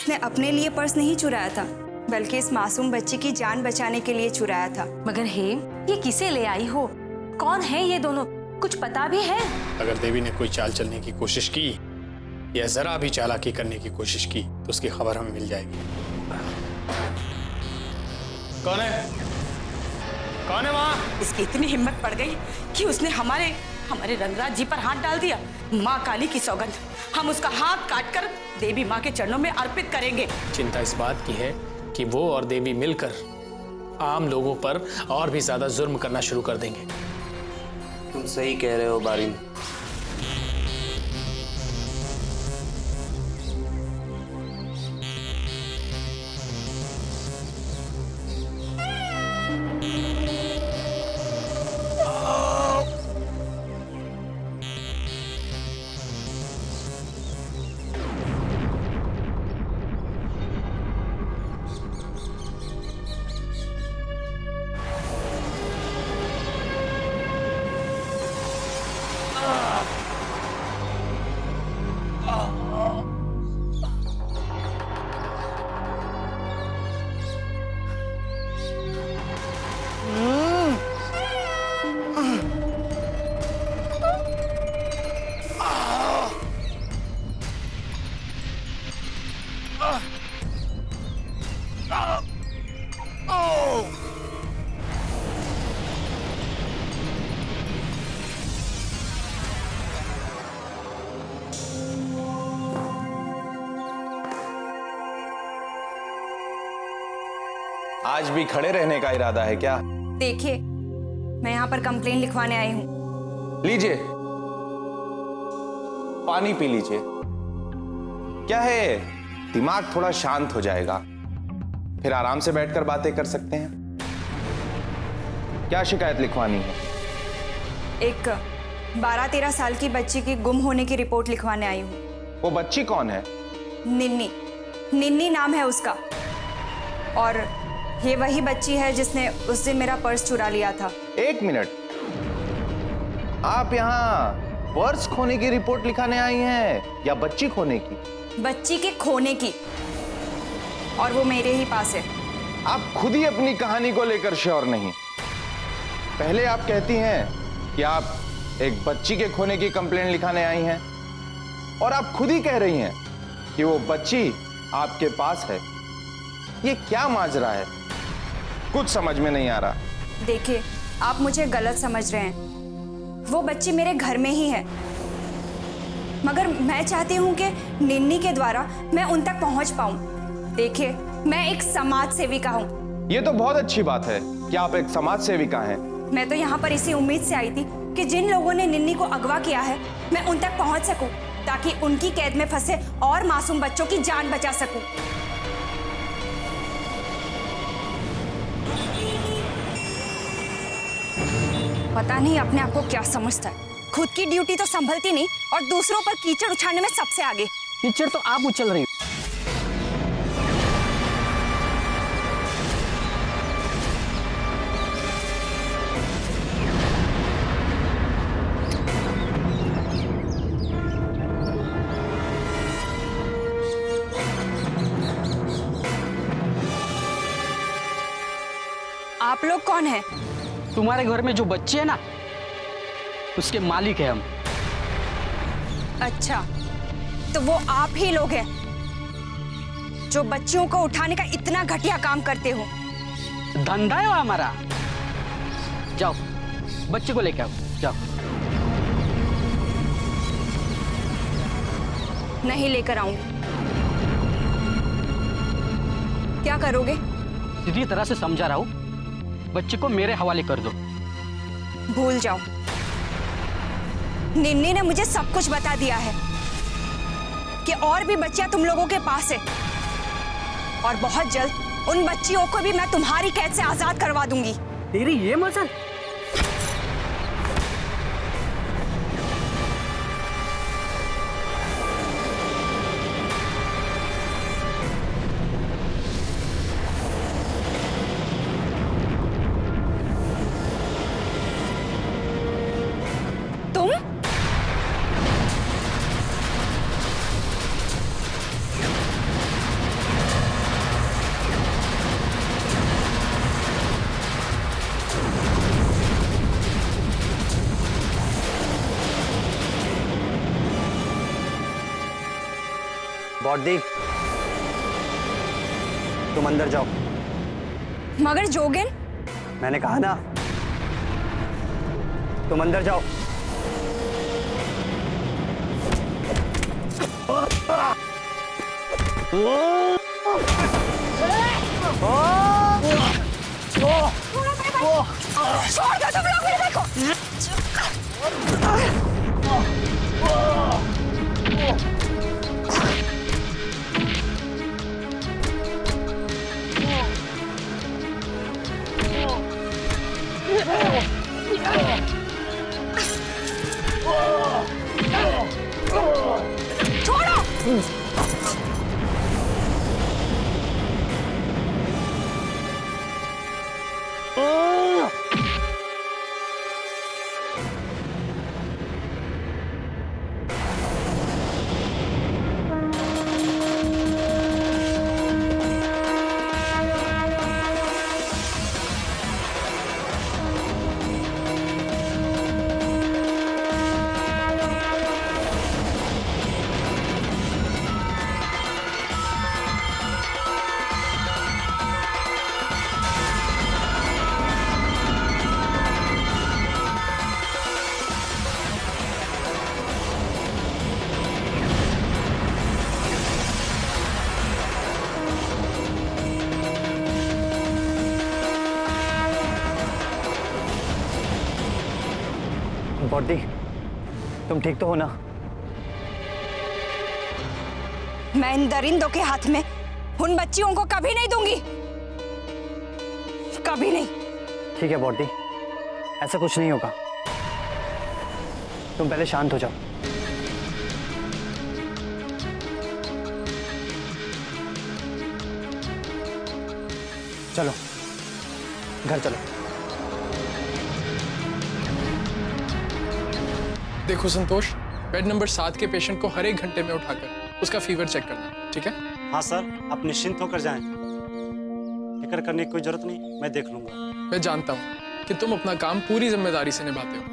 उसने अपने लिए पर्स नहीं चुराया था, बल्कि इस मासूम बच्ची की जान बचाने के लिए चुराया था। मगर हेम, ये किसे ले आई हो? कौन है ये दोनों? कुछ पता भी है? अगर देवी ने कोई चाल चलने की कोशिश की या जरा भी चालाकी करने की कोशिश की तो उसकी खबर हमें मिल जाएगी। कौन है? कौन है वहाँ? इसकी इतनी हिम्मत पड़ गई कि उसने हमारे रंगराज जी पर हाथ डाल दिया। माँ काली की सौगंध, हम उसका हाथ काटकर देवी माँ के चरणों में अर्पित करेंगे। चिंता इस बात की है कि वो और देवी मिलकर आम लोगों पर और भी ज्यादा जुर्म करना शुरू कर देंगे। तुम सही कह रहे हो बारिन। आज भी खड़े रहने का इरादा है क्या? देखिए, मैं यहाँ पर कंप्लेन लिखवाने आई हूँ। लीजिए, पानी पी लीजिए। क्या है, दिमाग थोड़ा शांत हो जाएगा, फिर आराम से बैठकर बातें कर सकते हैं। क्या शिकायत लिखवानी है? एक 12-13 साल की बच्ची की गुम होने की रिपोर्ट लिखवाने आई हूँ। वो बच्ची कौन है? निन्नी। निन्नी नाम है उसका। और ये वही बच्ची है जिसने उस दिन मेरा पर्स चुरा लिया था। एक मिनट, आप यहाँ पर्स खोने की रिपोर्ट लिखाने आई हैं या बच्ची खोने की? बच्ची के खोने की, और वो मेरे ही पास है। आप खुद ही अपनी कहानी को लेकर श्योर नहीं। पहले आप कहती हैं कि आप एक बच्ची के खोने की कंप्लेंट लिखाने आई हैं, और आप खुद ही कह रही हैं कि वो बच्ची आपके पास है। ये क्या माजरा है? कुछ समझ में नहीं आ रहा। देखिए, आप मुझे गलत समझ रहे हैं। वो बच्ची मेरे घर में ही है, मगर मैं चाहती हूँ कि निन्नी के द्वारा मैं उन तक पहुँच पाऊँ। देखिए, मैं एक समाज सेविका हूँ। ये तो बहुत अच्छी बात है कि आप एक समाज सेविका हैं। मैं तो यहाँ पर इसी उम्मीद से आई थी कि जिन लोगों ने निन्नी को अगवा किया है, मैं उन तक पहुँच सकूँ, ताकि उनकी कैद में फंसे और मासूम बच्चों की जान बचा सकूँ। पता नहीं अपने आप को क्या समझता है। खुद की ड्यूटी तो संभलती नहीं और दूसरों पर कीचड़ उछालने में सबसे आगे। कीचड़ तो आप उछल रही हो। आप लोग कौन हैं? तुम्हारे घर में जो बच्चे हैं ना, उसके मालिक है हम। अच्छा, तो वो आप ही लोग हैं जो बच्चियों को उठाने का इतना घटिया काम करते हो। धंधा है वो हमारा। जाओ, बच्चे को लेकर आओ, जाओ। नहीं लेकर आऊंगी। क्या करोगे? सीधी तरह से समझा रहा हूं, बच्चे को मेरे हवाले कर दो। भूल जाओ। निन्नी ने मुझे सब कुछ बता दिया है कि और भी बच्चियां तुम लोगों के पास है, और बहुत जल्द उन बच्चियों को भी मैं तुम्हारी कैद से आजाद करवा दूंगी। तेरी ये मसल? तुम? बॉडी, तुम अंदर जाओ। मगर जोगिन, मैंने कहा ना, तुम अंदर जाओ। छोड़ दो तुम लोग मेरे को। बॉडी, तुम ठीक तो हो ना? मैं इन दरिंदों के हाथ में उन बच्चियों को कभी नहीं दूंगी, कभी नहीं। ठीक है बॉडी, ऐसा कुछ नहीं होगा। तुम पहले शांत हो जाओ। चलो घर चलो। देखो संतोष, बेड नंबर 7 के पेशेंट को हर 1 घंटे में उठाकर उसका फीवर चेक करना, ठीक है? हाँ सर, आप निश्चिंत होकर जाएं। फिक्र करने की कोई जरूरत नहीं, मैं देख लूंगा। मैं जानता हूँ कि तुम अपना काम पूरी जिम्मेदारी से निभाते हो,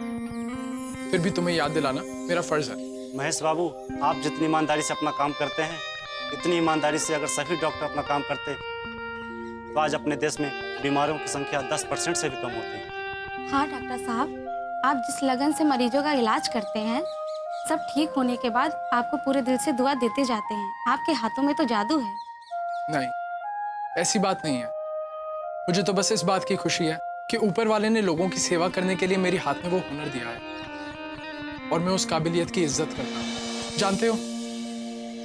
फिर भी तुम्हें याद दिलाना मेरा फर्ज है। महेश बाबू, आप जितनी ईमानदारी से अपना काम करते हैं, इतनी ईमानदारी से अगर सभी डॉक्टर अपना काम करते तो आज अपने देश में बीमारियों की संख्या 10% से भी कम होती। हाँ डॉक्टर साहब, आप जिस लगन से मरीजों का इलाज करते हैं, सब ठीक होने के बाद आपको पूरे दिल से दुआ देते जाते हैं। आपके हाथों में तो जादू है। नहीं, ऐसी बात नहीं है। मुझे तो बस इस बात की खुशी है कि ऊपर वाले ने लोगों की सेवा करने के लिए मेरे हाथ में वो हुनर दिया है और मैं उस काबिलियत की इज्जत करता हूँ। जानते हो,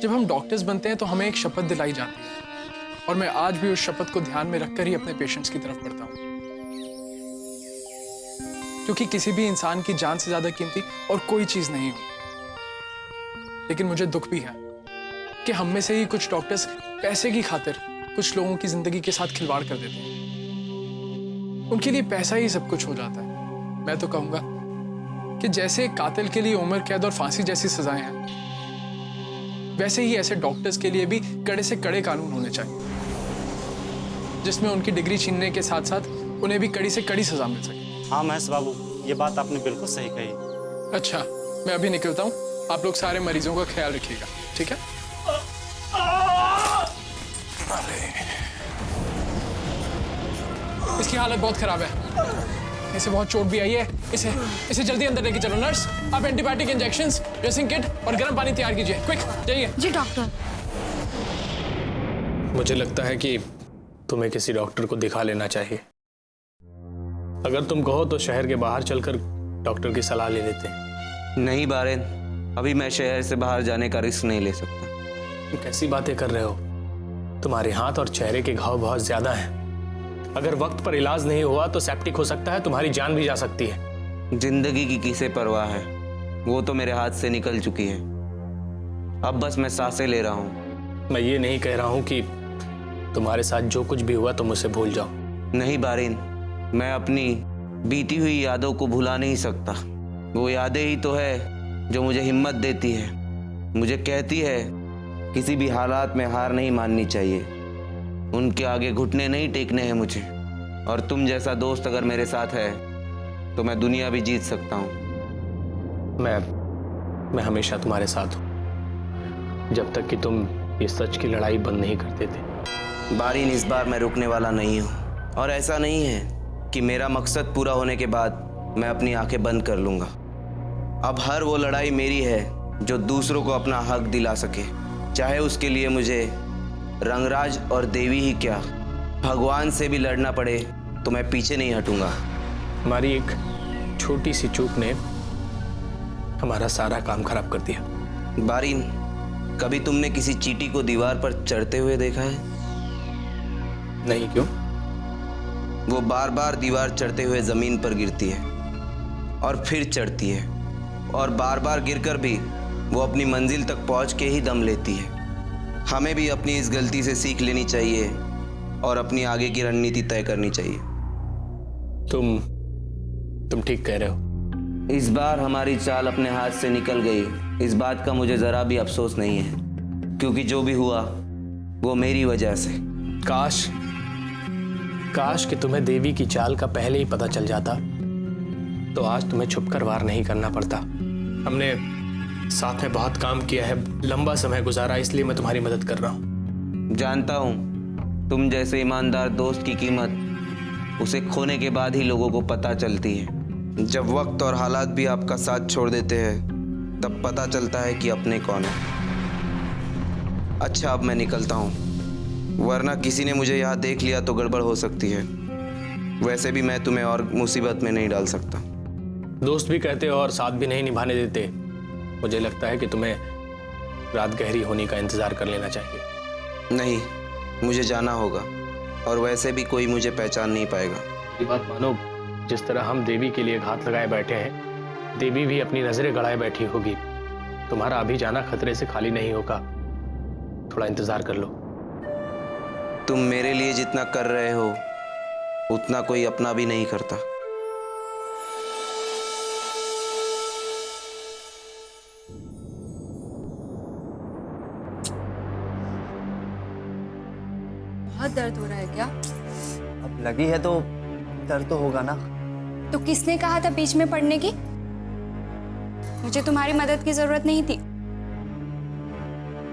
जब हम डॉक्टर्स बनते हैं तो हमें एक शपथ दिलाई जाती है और मैं आज भी उस शपथ को ध्यान में रखकर ही अपने पेशेंट्स की तरफ बढ़ता हूँ, क्योंकि किसी भी इंसान की जान से ज्यादा कीमती और कोई चीज नहीं होती। लेकिन मुझे दुख भी है कि हम में से ही कुछ डॉक्टर्स पैसे की खातिर कुछ लोगों की जिंदगी के साथ खिलवाड़ कर देते हैं। उनके लिए पैसा ही सब कुछ हो जाता है। मैं तो कहूंगा कि जैसे कातिल के लिए उम्र कैद और फांसी जैसी सजाएं हैं, वैसे ही ऐसे डॉक्टर्स के लिए भी कड़े से कड़े कानून होने चाहिए, जिसमें उनकी डिग्री छीनने के साथ साथ उन्हें भी कड़ी से कड़ी सजा मिल सके। हाँ महेश बाबू, ये बात आपने बिल्कुल सही कही। अच्छा, मैं अभी निकलता हूँ। आप लोग सारे मरीजों का ख्याल रखिएगा, ठीक है? इसकी हालत बहुत खराब है, इसे बहुत चोट भी आई है। इसे जल्दी अंदर लेके चलो। नर्स, आप एंटीबायोटिक इंजेक्शंस, ड्रेसिंग किट और गर्म पानी तैयार कीजिए। क्विक, जाइए। जी डॉक्टर। मुझे लगता है कि तुम्हें किसी डॉक्टर को दिखा लेना चाहिए। अगर तुम कहो तो शहर के बाहर चलकर डॉक्टर की सलाह ले लेते हैं। नहीं बारेन, अभी मैं शहर से बाहर जाने का रिस्क नहीं ले सकता। तुम कैसी बातें कर रहे हो? तुम्हारे हाथ और चेहरे के घाव बहुत ज्यादा हैं। अगर वक्त पर इलाज नहीं हुआ तो सेप्टिक हो सकता है, तुम्हारी जान भी जा सकती है। जिंदगी की किसे परवाह है, वो तो मेरे हाथ से निकल चुकी है। अब बस मैं सांसें ले रहा हूँ। मैं ये नहीं कह रहा हूँ कि तुम्हारे साथ जो कुछ भी हुआ तुम उसे भूल जाओ। नहीं बारेन, मैं अपनी बीती हुई यादों को भुला नहीं सकता। वो यादें ही तो है जो मुझे हिम्मत देती है, मुझे कहती है किसी भी हालात में हार नहीं माननी चाहिए, उनके आगे घुटने नहीं टेकने हैं मुझे। और तुम जैसा दोस्त अगर मेरे साथ है तो मैं दुनिया भी जीत सकता हूँ। मैं हमेशा तुम्हारे साथ हूँ, जब तक कि तुम ये सच की लड़ाई बंद नहीं करते थे। बारीन, इस बार मैं रुकने वाला नहीं हूँ और ऐसा नहीं है कि मेरा मकसद पूरा होने के बाद मैं अपनी आंखें बंद कर लूँगा। अब हर वो लड़ाई मेरी है जो दूसरों को अपना हक दिला सके, चाहे उसके लिए मुझे रंगराज और देवी ही क्या, भगवान से भी लड़ना पड़े तो मैं पीछे नहीं हटूंगा। हमारी एक छोटी सी चूक ने हमारा सारा काम खराब कर दिया। बारीन, कभी तुमने किसी चींटी को दीवार पर चढ़ते हुए देखा है? नहीं, क्यों? वो बार बार दीवार चढ़ते हुए जमीन पर गिरती है और फिर चढ़ती है और बार बार गिरकर भी वो अपनी मंजिल तक पहुंच के ही दम लेती है। हमें भी अपनी इस गलती से सीख लेनी चाहिए और अपनी आगे की रणनीति तय करनी चाहिए। तुम ठीक कह रहे हो। इस बार हमारी चाल अपने हाथ से निकल गई, इस बात का मुझे जरा भी अफसोस नहीं है, क्योंकि जो भी हुआ वो मेरी वजह से। काश कि तुम्हें देवी की चाल का पहले ही पता चल जाता, तो आज तुम्हें छुपकर वार नहीं करना पड़ता। हमने साथ में बहुत काम किया है, लंबा समय गुजारा, इसलिए मैं तुम्हारी मदद कर रहा हूँ। जानता हूँ तुम जैसे ईमानदार दोस्त की कीमत उसे खोने के बाद ही लोगों को पता चलती है। जब वक्त और हालात भी आपका साथ छोड़ देते हैं तब पता चलता है कि अपने कौन है। अच्छा, अब मैं निकलता हूँ, वरना किसी ने मुझे यहाँ देख लिया तो गड़बड़ हो सकती है। वैसे भी मैं तुम्हें और मुसीबत में नहीं डाल सकता। दोस्त भी कहते हो और साथ भी नहीं निभाने देते। मुझे लगता है कि तुम्हें रात गहरी होने का इंतजार कर लेना चाहिए। नहीं, मुझे जाना होगा और वैसे भी कोई मुझे पहचान नहीं पाएगा। ये बात मानो, जिस तरह हम देवी के लिए घात लगाए बैठे हैं, देवी भी अपनी नजरें गड़ाए बैठी होगी। तुम्हारा अभी जाना खतरे से खाली नहीं होगा, थोड़ा इंतजार कर लो। तुम मेरे लिए जितना कर रहे हो उतना कोई अपना भी नहीं करता। बहुत दर्द हो रहा है क्या? अब लगी है तो दर्द तो होगा ना। तो किसने कहा था बीच में पड़ने की? मुझे तुम्हारी मदद की जरूरत नहीं थी।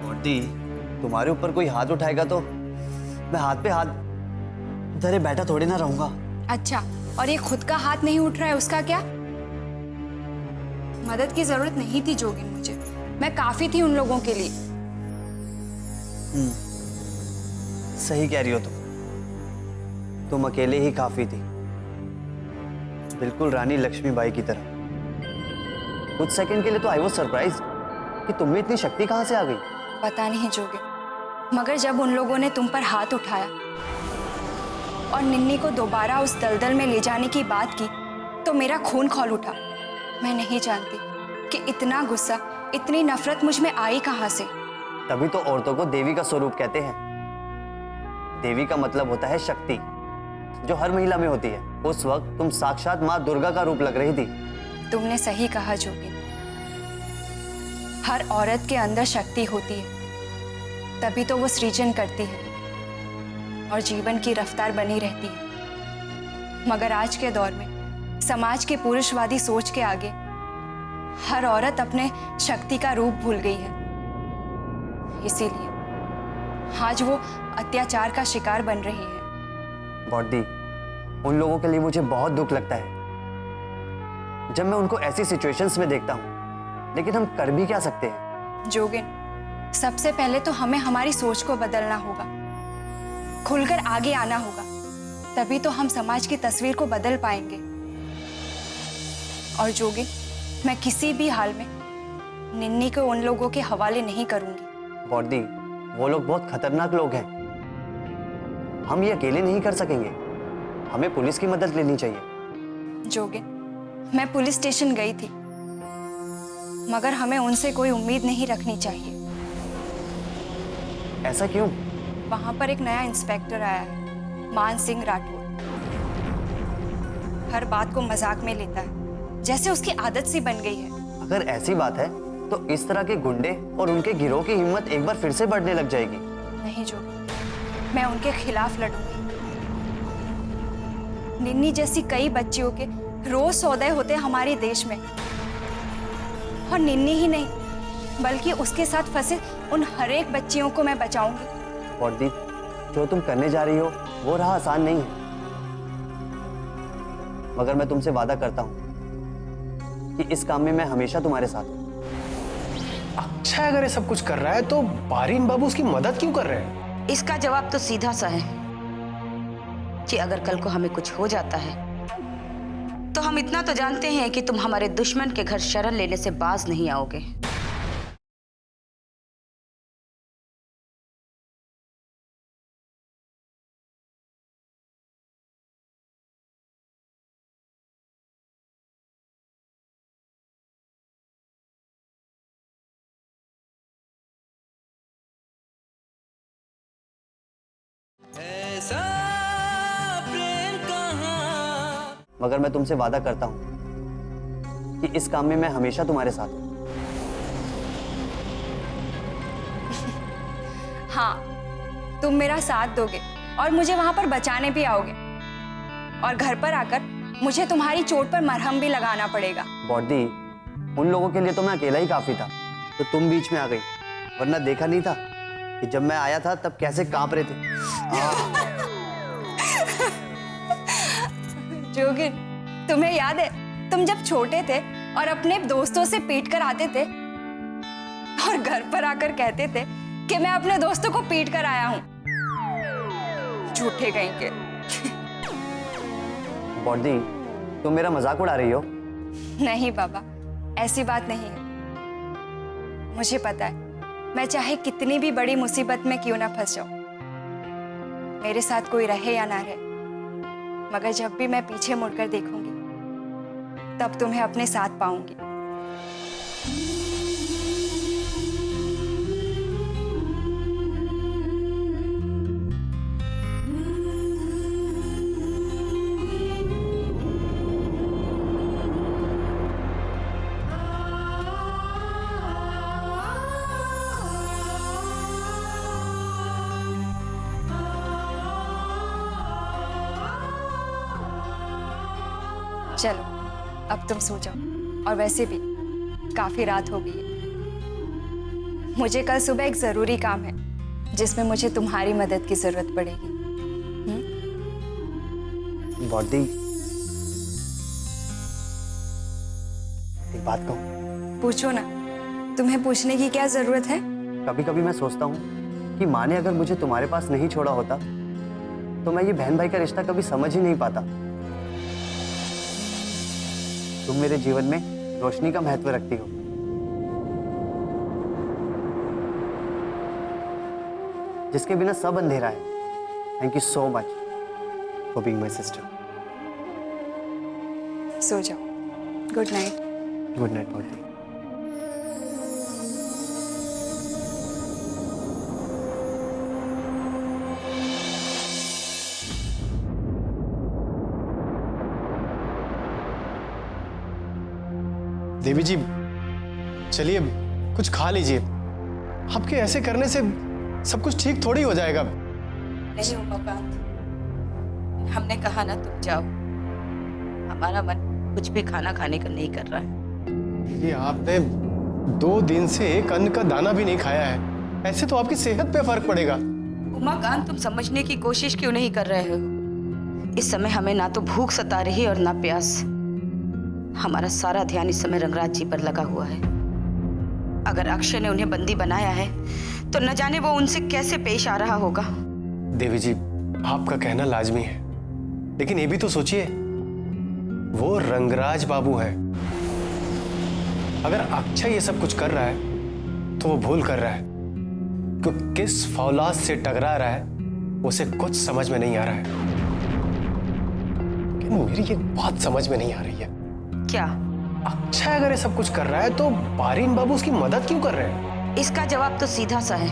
बॉडी, तुम्हारे ऊपर कोई हाथ उठाएगा तो मैं हाथ पे हाथ धरे बैठा थोड़ी ना रहूंगा। अच्छा, और ये खुद का हाथ नहीं उठ रहा है, उसका क्या? मदद की जरूरत नहीं थी जोगिन मुझे, मैं काफी थी उन लोगों के लिए। सही कह रही हो तुम अकेले ही काफी थी, बिल्कुल रानी लक्ष्मीबाई की तरह। कुछ सेकंड के लिए तो आई वाज सरप्राइज कि तुम में इतनी शक्ति कहां से आ गई। पता नहीं जोगिन, मगर जब उन लोगों ने तुम पर हाथ उठाया और निन्नी को दोबारा उस दलदल में ले जाने की बात की तो मेरा खून खौल उठा। मैं नहीं जानती कि इतना गुस्सा, इतनी नफरत मुझ में आई कहां से। तभी तो औरतों को देवी का स्वरूप कहते हैं। देवी का मतलब होता है शक्ति, जो हर महिला में होती है। उस वक्त तुम साक्षात माँ दुर्गा का रूप लग रही थी। तुमने सही कहा जोगिन, हर औरत के अंदर शक्ति होती है, तभी तो वो सृजन करती है और जीवन की रफ्तार बनी रहती है। मगर आज के दौर में समाज के पुरुषवादी सोच के आगे हर औरत अपने शक्ति का रूप भूल गई है। इसीलिए आज वो अत्याचार का शिकार बन रही है। बॉडी, उन लोगों के लिए मुझे बहुत दुख लगता है जब मैं उनको ऐसी सिचुएशंस में देखता हूँ, लेकिन हम कर भी क्या सकते हैं। जोगिन, सबसे पहले तो हमें हमारी सोच को बदलना होगा, खुलकर आगे आना होगा, तभी तो हम समाज की तस्वीर को बदल पाएंगे। और जोगिन, मैं किसी भी हाल में निन्नी को उन लोगों के हवाले नहीं करूंगी। बॉडी, वो लोग बहुत खतरनाक लोग हैं, हम ये अकेले नहीं कर सकेंगे, हमें पुलिस की मदद लेनी चाहिए। जोगिन, मैं पुलिस स्टेशन गई थी, मगर हमें उनसे कोई उम्मीद नहीं रखनी चाहिए। ऐसा क्यों? वहां पर एक नया इंस्पेक्टर आया है, मान सिंह राठौर। हर बात को मजाक में लेता है, जैसे उसकी आदत सी बन गई है। अगर ऐसी बात है तो इस तरह के गुंडे और उनके गिरोह की हिम्मत एक बार फिर से बढ़ने लग जाएगी। नहीं जोगिन, मैं उनके खिलाफ लड़ूंगी। निन्नी जैसी कई बच्चियों के रोज सौदे होते हमारे देश में, और निन्नी ही नहीं बल्कि उसके साथ फंसे उन हर एक बच्चियों को मैं बचाऊंगी। बॉडी, जो तुम करने जा रही हो वो राह आसान नहीं है, मगर मैं तुमसे वादा करता हूं कि इस काम में मैं हमेशा तुम्हारे साथ हूं। अक्षय अगर ये सब कुछ कर रहा है तो बारीन बाबू उसकी मदद क्यों कर रहे हैं? इसका जवाब तो सीधा सा है कि अगर कल को हमें कुछ हो जाता है तो हम इतना तो जानते हैं कि तुम हमारे दुश्मन के घर शरण लेने से बाज नहीं आओगे। मगर मैं तुमसे वादा करता हूं कि इस काम में मैं हमेशा तुम्हारे साथ हूं। हाँ, तुम मेरा साथ दोगे और मुझे वहां पर बचाने भी आओगे, और घर पर आकर मुझे तुम्हारी चोट पर मरहम भी लगाना पड़ेगा। बॉडी, उन लोगों के लिए तो मैं अकेला ही काफी था, तो तुम बीच में आ गई, वरना देखा नहीं था कि जब मैं आया था तब कैसे कांप रहे थे। जोगिन, तुम्हें याद है तुम जब छोटे थे और अपने दोस्तों से पीट कर आते थे और घर पर आकर कहते थे कि मैं अपने दोस्तों को पीट कर आया हूं? झूठे कहीं के। बॉडी, तुम मेरा मजाक उड़ा रही हो? नहीं बाबा, ऐसी बात नहीं है। मुझे पता है मैं चाहे कितनी भी बड़ी मुसीबत में क्यों ना फंस जाऊं, मेरे साथ कोई रहे या ना रहे, मगर जब भी मैं पीछे मुड़कर देखूंगी तब तुम्हें अपने साथ पाऊंगी। चलो अब तुम सो जाओ, और वैसे भी काफी रात हो गई है। मुझे कल सुबह एक जरूरी काम है जिसमें मुझे तुम्हारी मदद की जरूरत पड़ेगी। बॉडी, एक बात कहूं? पूछो ना, तुम्हें पूछने की क्या जरूरत है? कभी कभी मैं सोचता हूं कि माँ ने अगर मुझे तुम्हारे पास नहीं छोड़ा होता तो मैं ये बहन भाई का रिश्ता कभी समझ ही नहीं पाता। तुम मेरे जीवन में रोशनी का महत्व रखती हो। जिसके बिना सब अंधेरा है। Thank you so much for being my sister. सो जाओ। Good night. Good night buddy. Devi ji, चलिए कुछ खा लीजिए। आपके ऐसे करने से सब कुछ ठीक थोड़ी हो जाएगा। नहीं उमाकांत, हमने कहा ना तुम जाओ, हमारा मन कुछ भी खाना खाने का नहीं कर रहा है। ये आपने 2 दिन से एक अन्न का दाना भी नहीं खाया है, ऐसे तो आपकी सेहत पे फर्क पड़ेगा। उमाकांत, तुम समझने की कोशिश क्यों नहीं कर रहे हो? इस समय हमें ना तो भूख सता रही और ना प्यास। हमारा सारा ध्यान इस समय रंगराज जी पर लगा हुआ है। अगर अक्षय ने उन्हें बंदी बनाया है तो न जाने वो उनसे कैसे पेश आ रहा होगा। देवी जी, आपका कहना लाजमी है, लेकिन ये भी तो सोचिए, वो रंगराज बाबू है। अगर अक्षय ये सब कुछ कर रहा है तो वो भूल कर रहा है, क्योंकि किस फौलाद से टकरा रहा है उसे कुछ समझ में नहीं आ रहा है। लेकिन मेरी एक बात समझ में नहीं आ रही है। क्या? अक्षय अगर ये सब कुछ कर रहा है तो बारीन बाबू उसकी मदद क्यों कर रहे हैं? इसका जवाब तो सीधा सा है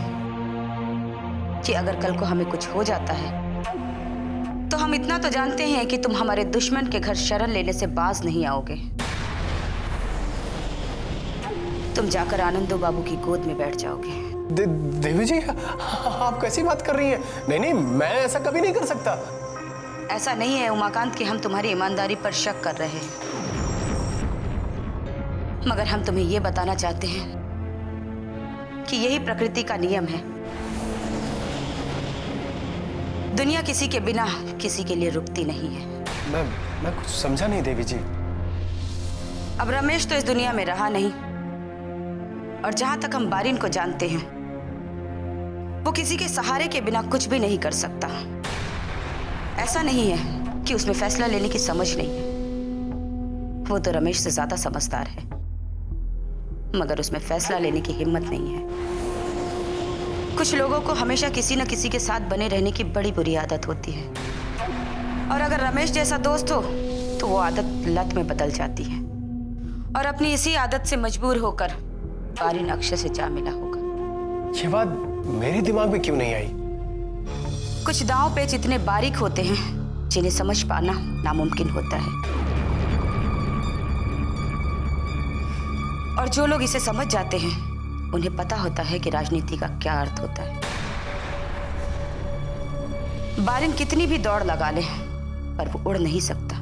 कि अगर कल को हमें कुछ हो जाता है तो हम इतना तो जानते हैं कि तुम हमारे दुश्मन के घर शरण लेने से बाज नहीं आओगे। तुम जाकर आनंदो बाबू की गोद में बैठ जाओगे। देवी जी, आप कैसी बात कर रही हैं? नहीं नहीं, मैं ऐसा कभी नहीं कर सकता। ऐसा नहीं है उमाकांत कि हम तुम्हारी ईमानदारी पर शक कर रहे हैं, मगर हम तुम्हें यह बताना चाहते हैं कि यही प्रकृति का नियम है। दुनिया किसी के बिना किसी के लिए रुकती नहीं है। मैं कुछ समझा नहीं देवी जी। अब रमेश तो इस दुनिया में रहा नहीं, और जहां तक हम बारिन को जानते हैं, वो किसी के सहारे के बिना कुछ भी नहीं कर सकता। ऐसा नहीं है कि उसमें फैसला लेने की समझ नहीं है, वो तो रमेश से ज्यादा समझदार है, मगर उसमें फैसला लेने की हिम्मत नहीं है। कुछ लोगों को हमेशा किसी न किसी के साथ बने रहने की बड़ी बुरी आदत होती है, और अगर रमेश जैसा दोस्त हो तो वो आदत लत में बदल जाती है, और अपनी इसी आदत से मजबूर होकर बारिन अक्षय से जा मिला होगा। ये बात मेरे दिमाग में क्यों नहीं आई? कुछ दांव पेच इतने बारीक होते हैं जिन्हें समझ पाना नामुमकिन होता है, और जो लोग इसे समझ जाते हैं उन्हें पता होता है कि राजनीति का क्या अर्थ होता है। बारिन कितनी भी दौड़ लगा ले, पर वो उड़ नहीं सकता।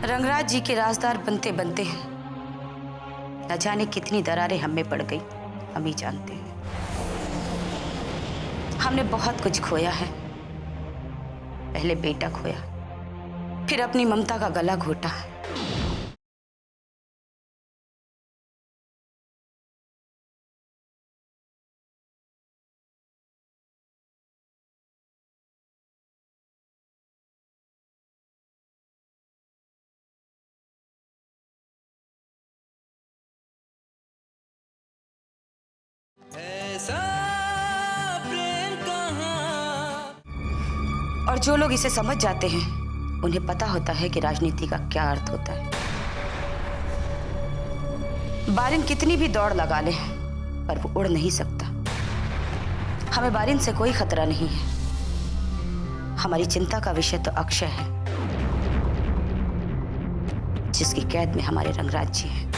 रंगराज जी के राजदार बनते बनते न जाने कितनी दरारें हम में पड़ गई, हम ही जानते हैं। हमने बहुत कुछ खोया है। पहले बेटा खोया, फिर अपनी ममता का गला घोटा। और जो लोग इसे समझ जाते हैं उन्हें पता होता है कि राजनीति का क्या अर्थ होता है। बारिन कितनी भी दौड़ लगा ले, पर वो उड़ नहीं सकता। हमें बारिन से कोई खतरा नहीं है। हमारी चिंता का विषय तो अक्षय है, जिसकी कैद में हमारे रंगराज जी हैं।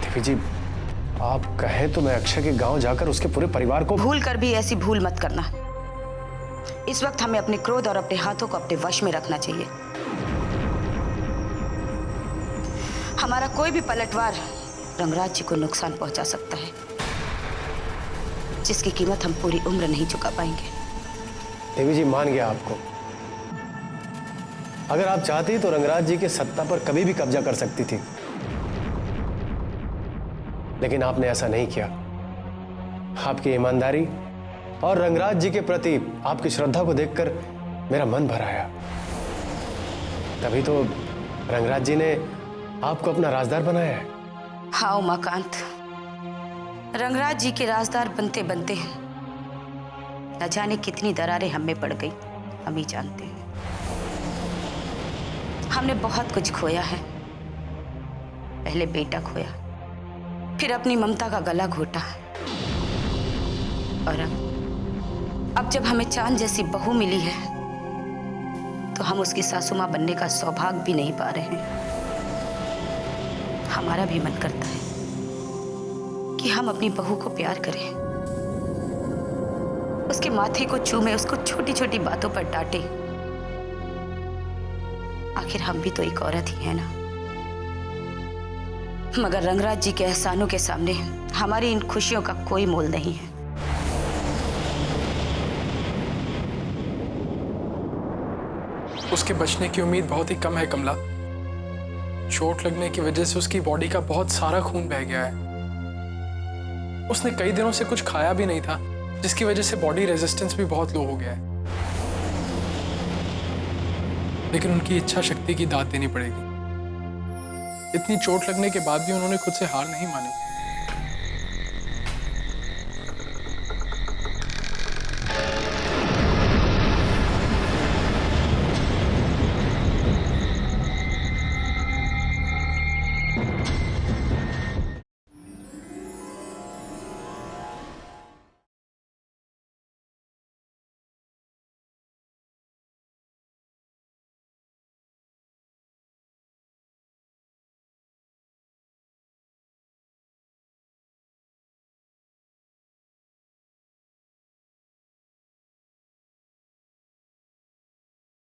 देवी जी, आप कहें तो मैं अक्षय के गांव जाकर उसके पूरे परिवार को भूल कर भी ऐसी भूल मत करना। इस वक्त हमें अपने क्रोध और अपने हाथों को अपने वश में रखना चाहिए। हमारा कोई भी पलटवार रंगराज जी को नुकसान पहुंचा सकता है, जिसकी कीमत हम पूरी उम्र नहीं चुका पाएंगे। देवी जी, मान गया आपको। अगर आप चाहती तो रंगराज जी के सत्ता पर कभी भी कब्जा कर सकती थी, लेकिन आपने ऐसा नहीं किया। आपकी ईमानदारी और रंगराज जी के प्रति आपकी श्रद्धा को देखकर मेरा मन भर आया। तभी तो रंगराज जी ने आपको अपना राजदार बनाया है। हाँ उमाकांत, रंगराज जी के राजदार बनते बनते न जाने कितनी दरारें हम में पड़ गई, हम ही जानते हैं। हमने बहुत कुछ खोया है। पहले बेटा खोया, फिर अपनी ममता का गला घोटा, और अब जब हमें चांद जैसी बहू मिली है तो हम उसकी सासू मां बनने का सौभाग्य भी नहीं पा रहे हैं। हमारा भी मन करता है कि हम अपनी बहू को प्यार करें, उसके माथे को चूमे, उसको छोटी छोटी बातों पर डांटे। आखिर हम भी तो एक औरत ही है ना। मगर रंगराज जी के एहसानों के सामने हमारी इन खुशियों का कोई मोल नहीं है। उसके बचने की उम्मीद बहुत ही कम है कमला। चोट लगने की वजह से उसकी बॉडी का बहुत सारा खून बह गया है। उसने कई दिनों से कुछ खाया भी नहीं था, जिसकी वजह से बॉडी रेजिस्टेंस भी बहुत लो हो गया है। लेकिन उनकी इच्छा शक्ति की दाद देनी पड़ेगी। इतनी चोट लगने के बाद भी उन्होंने खुद से हार नहीं मानी।